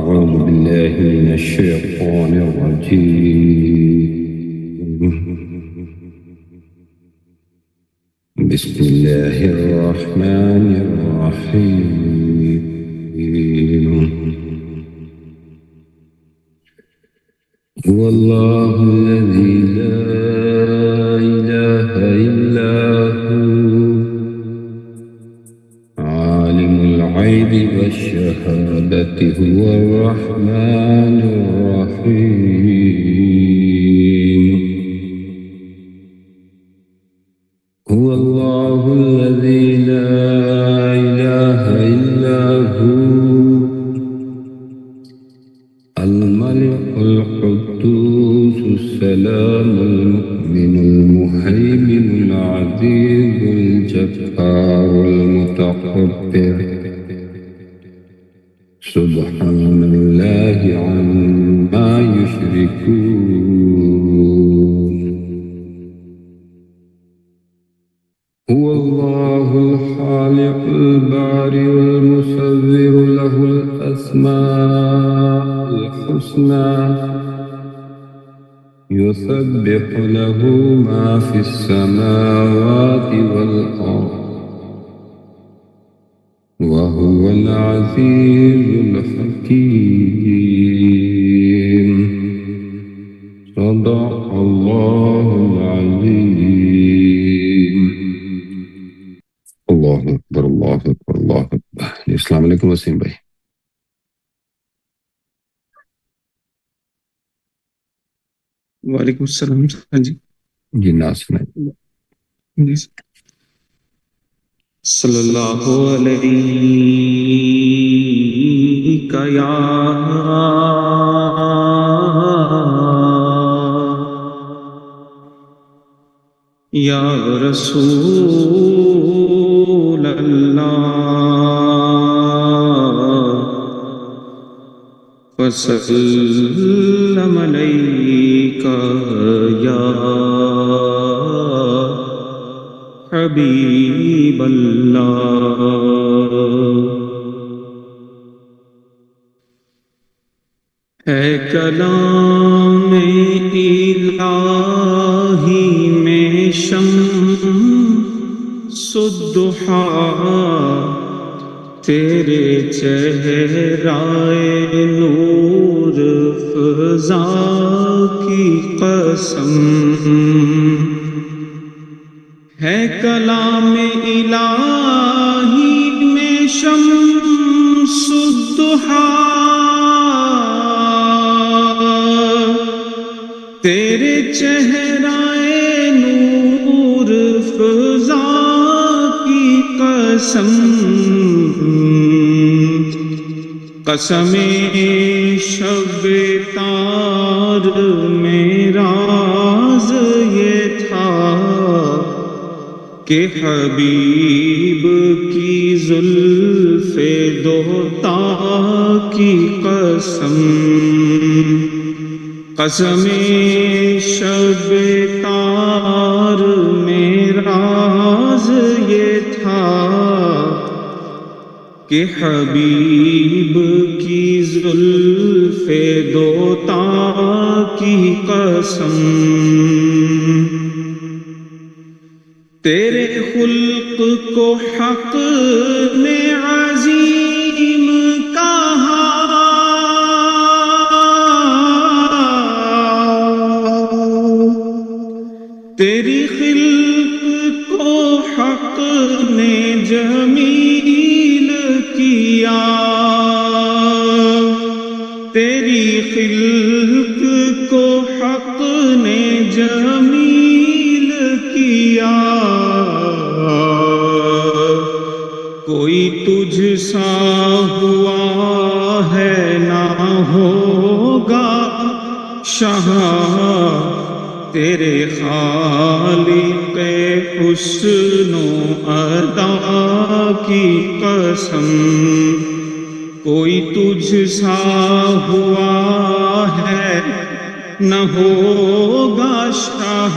أعوذ بالله من الشيطان الرجيم. بسم الله الرحمن الرحيم. هو الله الذي لا إله إلا هو عالم الغيب والشهادة هو الرحمن الرحيم. هو الله الذي لا إله إلا هو الملك القدوس السلام المؤمن المهيمن العزيز الجبار المتكبر سبحان الله عما يشركون. هو الله الخالق البارئ المصور له الأسماء الحسنى يسبح له ما في السماوات والأرض وهو العزيز الحكيم. صدق الله العظيم. اللہ اکبر اللہ اکبر اللہ اکبر. السلام علیکم وسیم بھائی. وعلیکم السلام. ہاں جی جی ناصر جی. صلی اللہ علیہ یا رسول اللہ وسلم علیک یا حبیب اللہ. ہے کلام الہی میں شمس الضحیٰ تیرے چہرائے نور فضا کی قسم. ہے کلام الہی میں شمس الضحیٰ تیرے چہرائے نور فضا کی قسم. قسم شب تار میں راز یہ تھا کہ حبیب کی زلف دوتا کی قسم. قسم شب تار میں راز یہ تھا کہ حبیب کی زلف دوتا کی قسم. تیرے خلق کو حق نے عظیم کہا تیری خلق کو حق نے جمیل کیا تیری خلق کو حق نے جمیل کیا. کوئی تجھ سا ہوا ہے نہ ہوگا شاہ تیرے خالق حسن و ادا کی قسم. کوئی تجھ سا ہوا ہے نہ ہوگا شاہ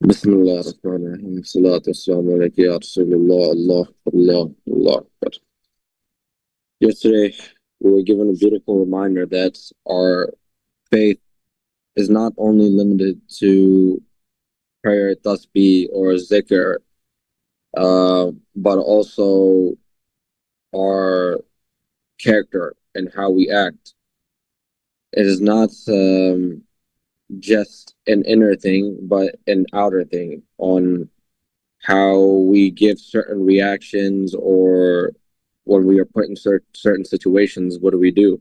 Bismillahirrahmanirrahim. Salatu wassalamu alayka ya Rasulullah. Allah Akbar. Yesterday, we were given a beautiful reminder that our faith is not only limited to prayer, tasbih, or zikr, but also our character and how we act. It is not just an inner thing, but an outer thing on how we give certain reactions, or when we are put in certain situations, what do we do?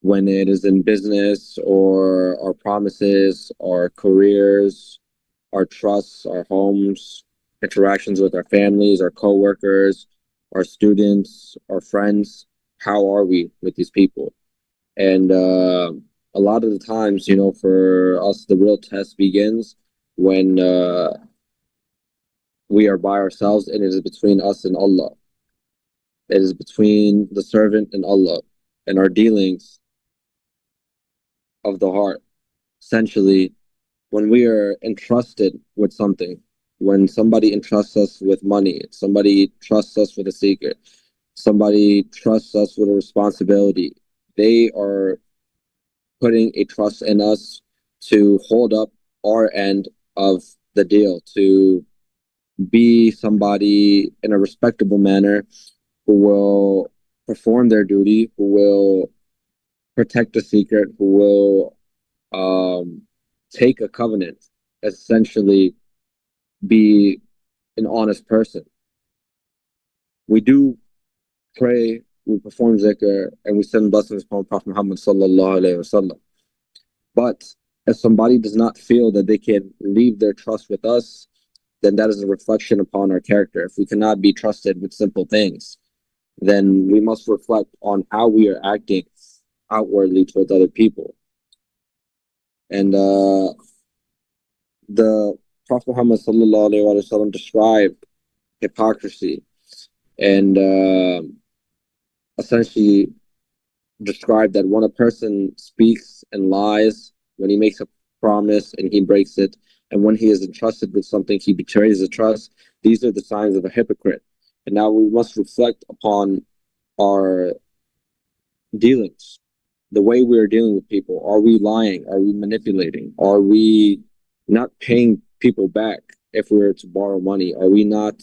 When it is in business, or our promises, our careers, our trusts, our homes, interactions with our families, our co-workers, our students, our friends, how are we with these people? And a lot of the times, for us, the real test begins when we are by ourselves, and it is between us and Allah. It is between the servant and Allah, and our dealings of the heart. Essentially, when we are entrusted with something, when somebody entrusts us with money, somebody trusts us with a secret, somebody trusts us with a responsibility, they are putting a trust in us to hold up our end of the deal, to be somebody in a respectable manner who will perform their duty, who will protect the secret, who will take a covenant, essentially be an honest person. We do pray, we perform zikr, and we send blessings upon Prophet Muhammad sallallahu alaihi wasallam. But if somebody does not feel that they can leave their trust with us, then that is a reflection upon our character. If we cannot be trusted with simple things, then we must reflect on how we are acting outwardly towards other people. And the Prophet Muhammad sallallahu alaihi wasallam described hypocrisy, and essentially described that when a person speaks and lies, when he makes a promise and he breaks it, and when he is entrusted with something, he betrays the trust. These are the signs of a hypocrite. And now we must reflect upon our dealings, the way we are dealing with people. Are we lying? Are we manipulating? Are we not paying people back if we were to borrow money? Are we not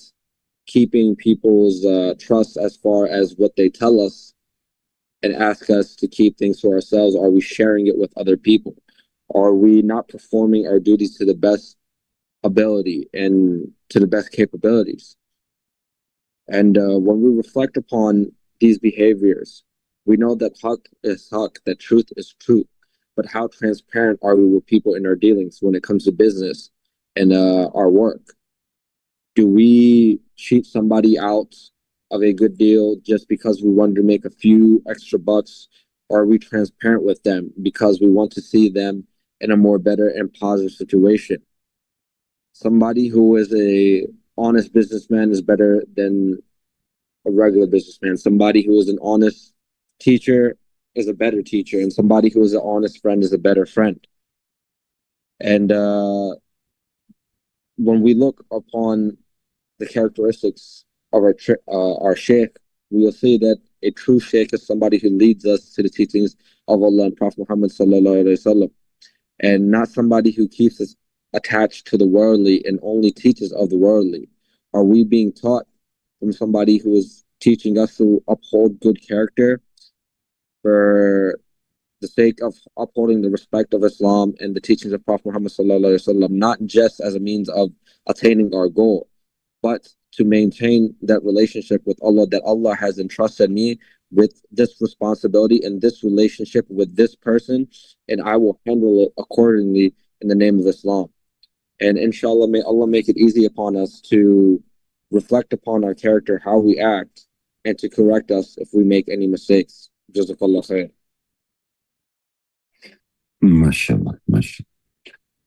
keeping people's trust as far as what they tell us and ask us to keep things to ourselves? Are we sharing it with other people? Are we not performing our duties to the best ability and to the best capabilities? And when we reflect upon these behaviors, we know that haq is haq, that truth is truth. But how transparent are we with people in our dealings when it comes to business and our work? Do we cheat somebody out of a good deal just because we want to make a few extra bucks? Or are we transparent with them because we want to see them in a more better and positive situation? Somebody who is a honest businessman is better than a regular businessman. Somebody who is an honest teacher is a better teacher, and somebody who is an honest friend is a better friend. And when we look upon the characteristics of our sheikh, we will see that a true sheikh is somebody who leads us to the teachings of Allah and Prophet Muhammad sallallahu alaihi wasallam, and not somebody who keeps us attached to the worldly and only teaches of the worldly. Are we being taught from somebody who is teaching us to uphold good character for the sake of upholding the respect of Islam and the teachings of Prophet Muhammad sallallahu alaihi wasallam, not just as a means of attaining our goal, but to maintain that relationship with Allah, that Allah has entrusted me with this responsibility and this relationship with this person, and I will handle it accordingly in the name of Islam. And inshallah, may Allah make it easy upon us to reflect upon our character, how we act, and to correct us if we make any mistakes. Jazakallah khair. MashaAllah, MashaAllah.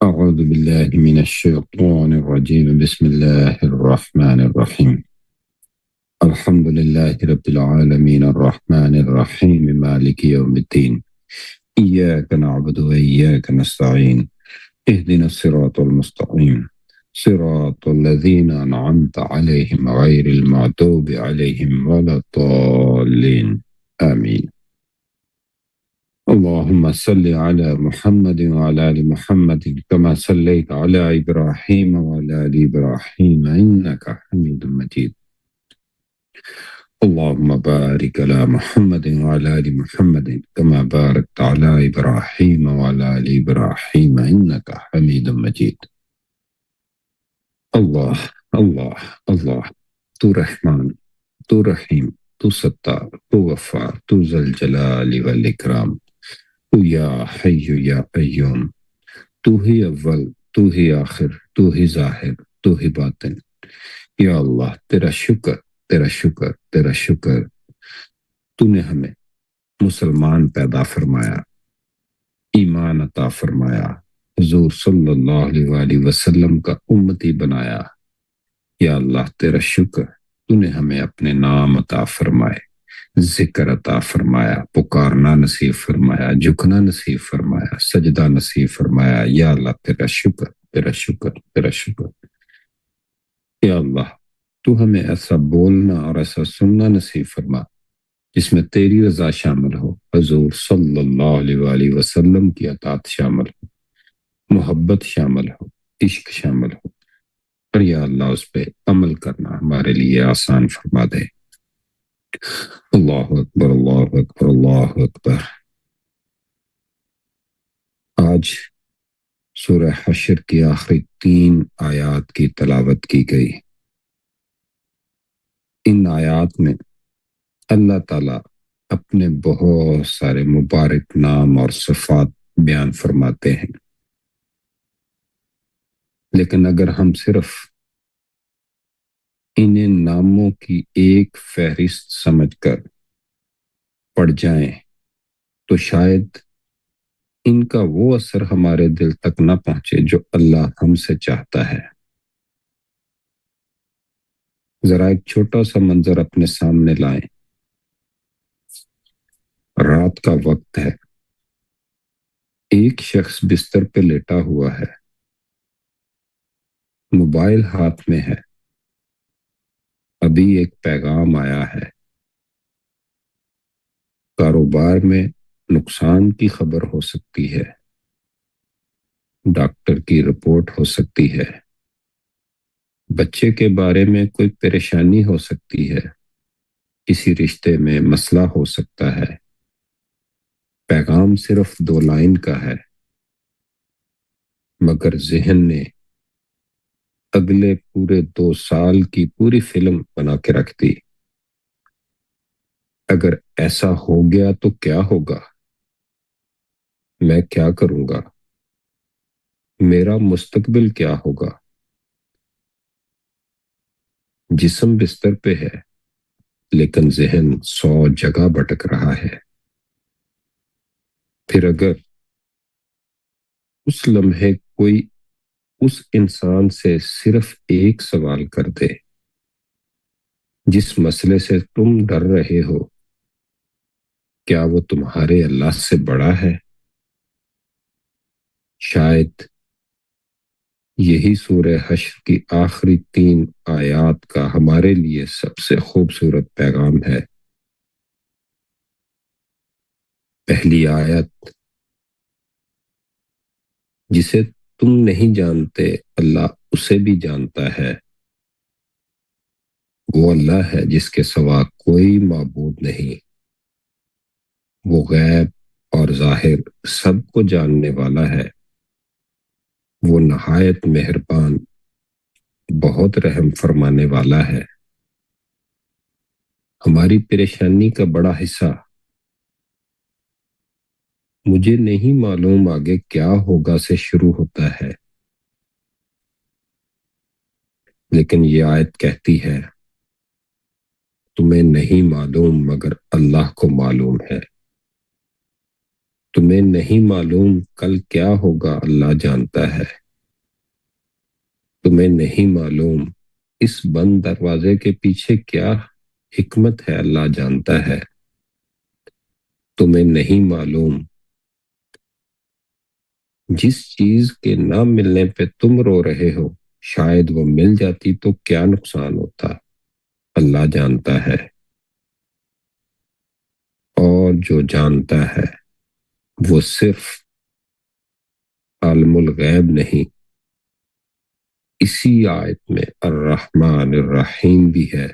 أعوذ بالله من الشيطان الرجيم. بسم الله الرحمن الرحيم. الحمد لله رب العالمين الرحمن الرحيم مالك يوم الدين. إياك نعبد وإياك نستعين. اهدنا الصراط المستقيم صراط الذين أنعمت عليهم غير المغضوب عليهم ولا الضالين آمين. اللهم صل على محمد وعلى آل محمد كما صليت على إبراهيم وعلى آل إبراهيم إنك حميد مجيد. اللهم بارك على محمد وعلى آل محمد كما باركت على إبراهيم وعلى آل إبراهيم إنك حميد مجيد. اللہ اللہ اللہ، تو رحمان، تو رحیم، تو ستار، تو غفار، تو ذو الجلال والاکرام، تو یا حی یا قیوم، تو ہی اول، تو ہی آخر، تو ہی ظاہر، تو ہی باطن. یا اللہ تیرا شکر، تیرا شکر، تیرا شکر، تو نے ہمیں مسلمان پیدا فرمایا، ایمان عطا فرمایا، حضور صلی اللہ علیہ وآلہ وسلم کا امتی بنایا. یا اللہ تیرا شکر، تو نے ہمیں اپنے نام عطا فرمائے، ذکر عطا فرمایا، پکارنا نصیب فرمایا، جھکنا نصیب فرمایا، سجدہ نصیب فرمایا. یا اللہ تیرا شکر، تیرا شکر، تیرا شکر. یا اللہ تو ہمیں ایسا بولنا اور ایسا سننا نصیب فرما جس میں تیری رضا شامل ہو، حضور صلی اللہ علیہ وآلہ وسلم کی اطاعت شامل ہو، محبت شامل ہو، عشق شامل ہو. اور یا اللہ اس پہ عمل کرنا ہمارے لیے آسان فرما دے. اللہ اکبر، اللہ اکبر، اللہ اکبر. آج سورہ حشر کی آخری 3 آیات کی تلاوت کی گئی. ان آیات میں اللہ تعالیٰ اپنے بہت سارے مبارک نام اور صفات بیان فرماتے ہیں، لیکن اگر ہم صرف ان ناموں کی ایک فہرست سمجھ کر پڑھ جائیں تو شاید ان کا وہ اثر ہمارے دل تک نہ پہنچے جو اللہ ہم سے چاہتا ہے. ذرا ایک چھوٹا سا منظر اپنے سامنے لائیں. رات کا وقت ہے، ایک شخص بستر پہ لیٹا ہوا ہے، موبائل ہاتھ میں ہے، ابھی ایک پیغام آیا ہے، کاروبار میں نقصان کی خبر ہو سکتی ہے، ڈاکٹر کی رپورٹ ہو سکتی ہے، بچے کے بارے میں کوئی پریشانی ہو سکتی ہے، کسی رشتے میں مسئلہ ہو سکتا ہے. پیغام صرف 2 لائن کا ہے، مگر ذہن نے اگلے پورے 2 سال کی پوری فلم بنا کے رکھ دی۔ اگر ایسا ہو گیا تو کیا ہوگا؟ میں کیا کروں گا؟ میرا مستقبل کیا ہوگا؟ جسم بستر پہ ہے لیکن ذہن 100 جگہ بھٹک رہا ہے۔ پھر اگر اس لمحے کوئی اس انسان سے صرف ایک سوال کر دے جس مسئلے سے تم ڈر رہے ہو، کیا وہ تمہارے اللہ سے بڑا ہے؟ شاید یہی سورہ حشر کی آخری 3 آیات کا ہمارے لیے سب سے خوبصورت پیغام ہے۔ پہلی آیت، جسے تم نہیں جانتے اللہ اسے بھی جانتا ہے۔ وہ اللہ ہے جس کے سوا کوئی معبود نہیں، وہ غیب اور ظاہر سب کو جاننے والا ہے، وہ نہایت مہربان بہت رحم فرمانے والا ہے۔ ہماری پریشانی کا بڑا حصہ مجھے نہیں معلوم آگے کیا ہوگا سے شروع ہوتا ہے، لیکن یہ آیت کہتی ہے تمہیں نہیں معلوم مگر اللہ کو معلوم ہے۔ تمہیں نہیں معلوم کل کیا ہوگا، اللہ جانتا ہے۔ تمہیں نہیں معلوم اس بند دروازے کے پیچھے کیا حکمت ہے، اللہ جانتا ہے۔ تمہیں نہیں معلوم جس چیز کے نہ ملنے پہ تم رو رہے ہو، شاید وہ مل جاتی تو کیا نقصان ہوتا، اللہ جانتا ہے۔ اور جو جانتا ہے وہ صرف عالم الغیب نہیں، اسی آیت میں الرحمن الرحیم بھی ہے،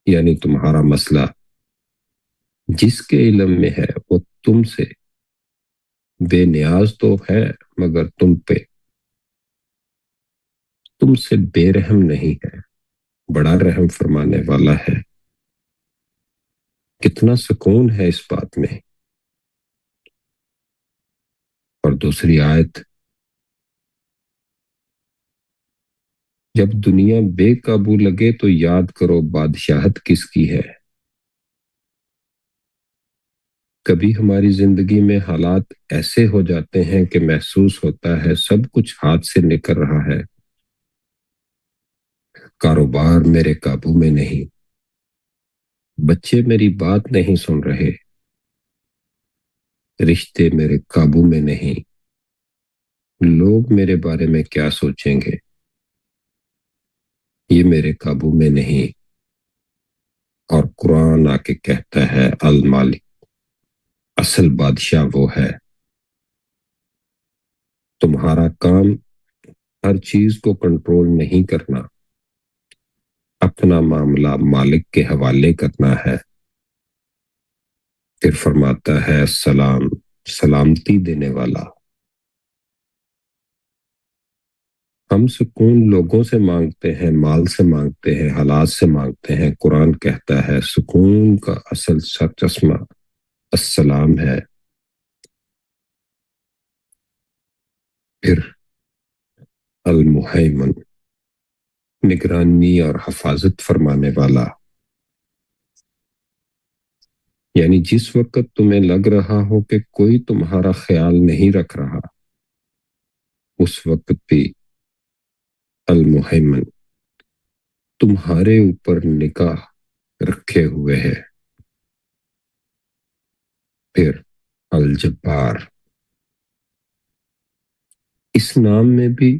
یعنی تمہارا مسئلہ جس کے علم میں ہے وہ تم سے بے نیاز تو ہے مگر تم سے بے رحم نہیں ہے، بڑا رحم فرمانے والا ہے۔ کتنا سکون ہے اس بات میں۔ اور دوسری آیت، جب دنیا بے قابو لگے تو یاد کرو بادشاہت کس کی ہے۔ کبھی ہماری زندگی میں حالات ایسے ہو جاتے ہیں کہ محسوس ہوتا ہے سب کچھ ہاتھ سے نکل رہا ہے، کاروبار میرے قابو میں نہیں، بچے میری بات نہیں سن رہے، رشتے میرے قابو میں نہیں، لوگ میرے بارے میں کیا سوچیں گے، یہ میرے قابو میں نہیں۔ اور قرآن آ کے کہتا ہے المالک، اصل بادشاہ وہ ہے۔ تمہارا کام ہر چیز کو کنٹرول نہیں کرنا، اپنا معاملہ مالک کے حوالے کرنا ہے۔ پھر فرماتا ہے سلام، سلامتی دینے والا۔ ہم سکون لوگوں سے مانگتے ہیں، مال سے مانگتے ہیں، حالات سے مانگتے ہیں، قرآن کہتا ہے سکون کا اصل سر چشمہ السلام ہے۔ پھر المہیمن، نگرانی اور حفاظت فرمانے والا، یعنی جس وقت تمہیں لگ رہا ہو کہ کوئی تمہارا خیال نہیں رکھ رہا، اس وقت بھی المہیمن تمہارے اوپر نگاہ رکھے ہوئے ہے۔ پھر الجبار، اس نام میں بھی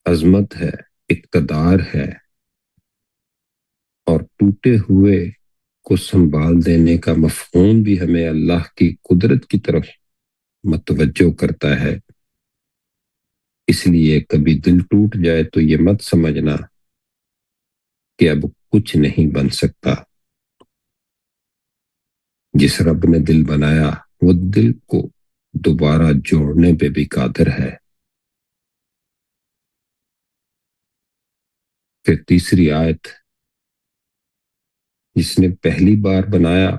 عظمت ہے، اقتدار ہے، اور ٹوٹے ہوئے کو سنبھال دینے کا مفہوم بھی ہمیں اللہ کی قدرت کی طرف متوجہ کرتا ہے۔ اس لیے کبھی دل ٹوٹ جائے تو یہ مت سمجھنا کہ اب کچھ نہیں بن سکتا۔ جس رب نے دل بنایا وہ دل کو دوبارہ جوڑنے پہ بھی قادر ہے۔ پھر تیسری آیت، جس نے پہلی بار بنایا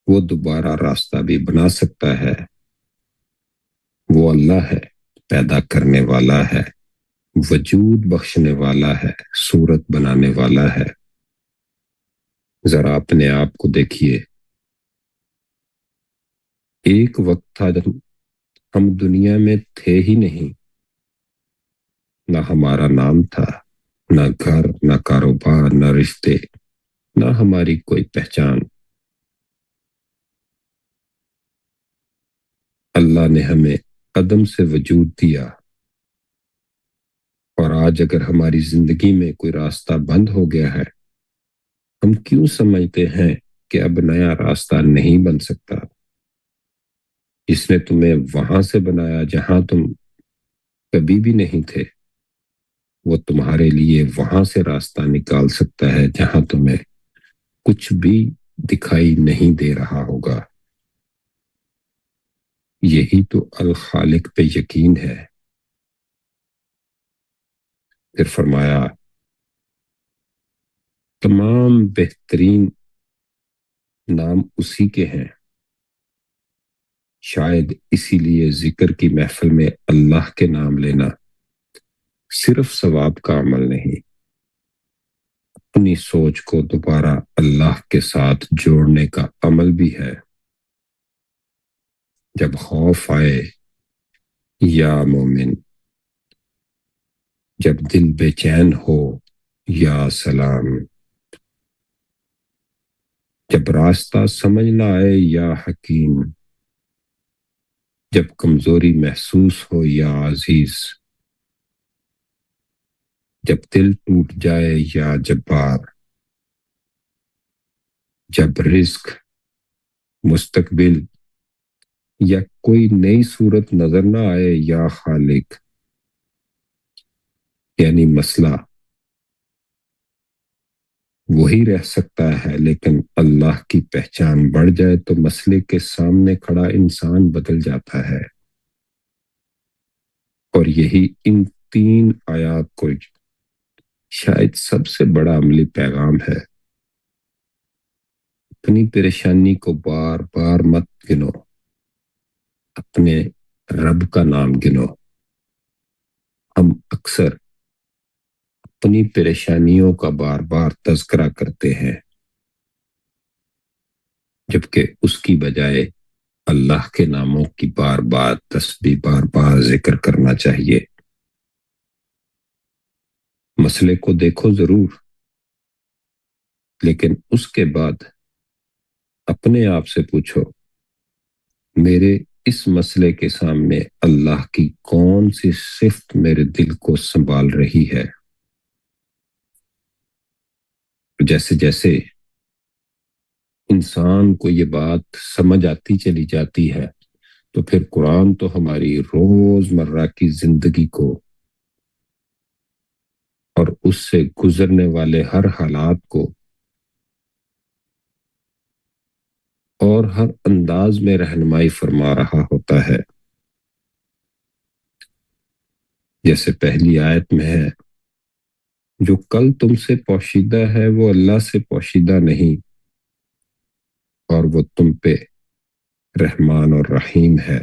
وہ دوبارہ راستہ بھی بنا سکتا ہے۔ وہ اللہ ہے، پیدا کرنے والا ہے، وجود بخشنے والا ہے، صورت بنانے والا ہے۔ ذرا اپنے آپ کو دیکھیے، ایک وقت تھا جب ہم دنیا میں تھے ہی نہیں، نہ ہمارا نام تھا، نہ گھر، نہ کاروبار، نہ رشتے، نہ ہماری کوئی پہچان۔ اللہ نے ہمیں عدم سے وجود دیا، اور آج اگر ہماری زندگی میں کوئی راستہ بند ہو گیا ہے، ہم کیوں سمجھتے ہیں کہ اب نیا راستہ نہیں بن سکتا؟ جس نے تمہیں وہاں سے بنایا جہاں تم کبھی بھی نہیں تھے، وہ تمہارے لیے وہاں سے راستہ نکال سکتا ہے جہاں تمہیں کچھ بھی دکھائی نہیں دے رہا ہوگا۔ یہی تو الخالق پہ یقین ہے۔ پھر فرمایا، تمام بہترین نام اسی کے ہیں، شاید اسی لیے ذکر کی محفل میں اللہ کے نام لینا صرف ثواب کا عمل نہیں، اپنی سوچ کو دوبارہ اللہ کے ساتھ جوڑنے کا عمل بھی ہے۔ جب خوف آئے یا مومن، جب دل بے چین ہو یا سلام، جب راستہ سمجھ نہ آئے یا حکیم، جب کمزوری محسوس ہو یا عزیز، جب دل ٹوٹ جائے یا جبار، جب رزق، مستقبل یا کوئی نئی صورت نظر نہ آئے یا خالق، یعنی مسئلہ وہی رہ سکتا ہے، لیکن اللہ کی پہچان بڑھ جائے تو مسئلے کے سامنے کھڑا انسان بدل جاتا ہے۔ اور یہی ان 3 آیات کو شاید سب سے بڑا عملی پیغام ہے۔ اپنی پریشانی کو بار بار مت گنو، اپنے رب کا نام گنو۔ ہم اکثر اپنی پریشانیوں کا بار بار تذکرہ کرتے ہیں، جبکہ اس کی بجائے اللہ کے ناموں کی بار بار تسبیح، بار بار ذکر کرنا چاہیے۔ مسئلے کو دیکھو ضرور، لیکن اس کے بعد اپنے آپ سے پوچھو، میرے اس مسئلے کے سامنے اللہ کی کون سی صفت میرے دل کو سنبھال رہی ہے؟ جیسے جیسے انسان کو یہ بات سمجھ آتی چلی جاتی ہے، تو پھر قرآن تو ہماری روزمرہ کی زندگی کو اور اس سے گزرنے والے ہر حالات کو اور ہر انداز میں رہنمائی فرما رہا ہوتا ہے۔ جیسے پہلی آیت میں ہے، جو کل تم سے پوشیدہ ہے وہ اللہ سے پوشیدہ نہیں، اور وہ تم پہ رحمان اور رحیم ہے۔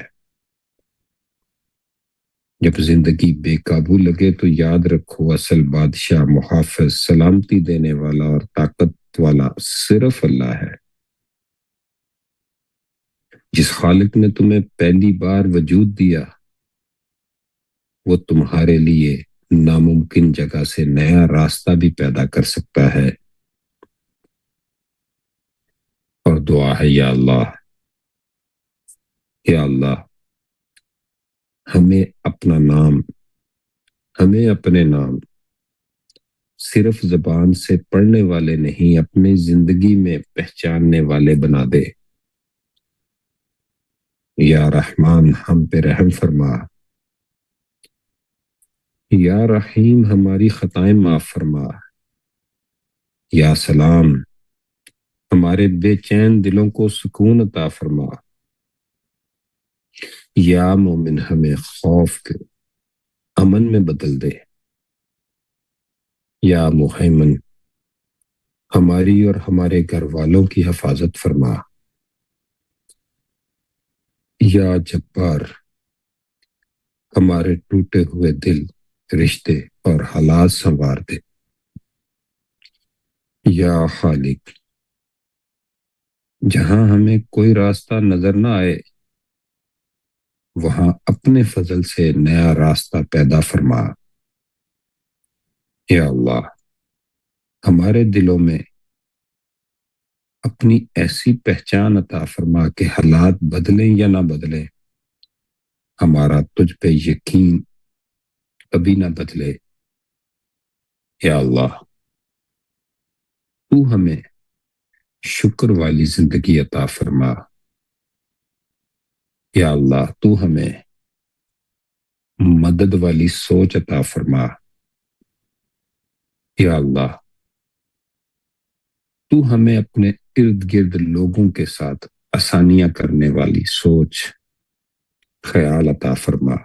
جب زندگی بے قابو لگے تو یاد رکھو، اصل بادشاہ، محافظ، سلامتی دینے والا اور طاقت والا صرف اللہ ہے۔ جس خالق نے تمہیں پہلی بار وجود دیا، وہ تمہارے لیے ناممکن جگہ سے نیا راستہ بھی پیدا کر سکتا ہے۔ اور دعا ہے، یا اللہ ہمیں اپنا نام، ہمیں اپنے نام صرف زبان سے پڑھنے والے نہیں، اپنی زندگی میں پہچاننے والے بنا دے۔ یا رحمان ہم پہ رحم فرما، یا رحیم ہماری خطائیں معاف فرما، یا سلام ہمارے بے چین دلوں کو سکون عطا فرما۔ یا مومن ہمیں خوف کے امن میں بدل دے، یا محیمن ہماری اور ہمارے گھر والوں کی حفاظت فرما، یا جبار ہمارے ٹوٹے ہوئے دل، رشتے اور حالات سنوار دے، یا خالق جہاں ہمیں کوئی راستہ نظر نہ آئے وہاں اپنے فضل سے نیا راستہ پیدا فرما، یا اللہ ہمارے دلوں میں اپنی ایسی پہچان عطا فرما کہ حالات بدلیں یا نہ بدلیں ہمارا تجھ پہ یقین کبھی نہ بدلے، یا اللہ تو ہمیں شکر والی زندگی عطا فرما، یا اللہ تو ہمیں مدد والی سوچ عطا فرما، یا اللہ تو ہمیں اپنے ارد گرد لوگوں کے ساتھ آسانیاں کرنے والی سوچ خیال عطا فرما۔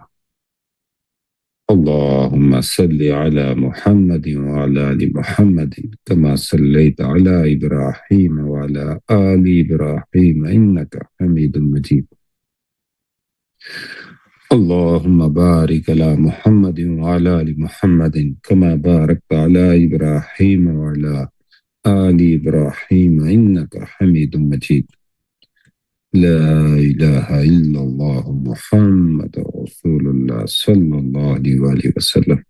اللهم صل على محمد وعلى آل محمد كما صليت على إبراهيم وعلى آل إبراهيم إنك حميد مجيد۔ اللهم بارك على محمد وعلى آل محمد كما باركت على إبراهيم وعلى آل إبراهيم إنك حميد مجيد۔ لا إله إلا الله محمد رسول الله صلى الله عليه وسلم۔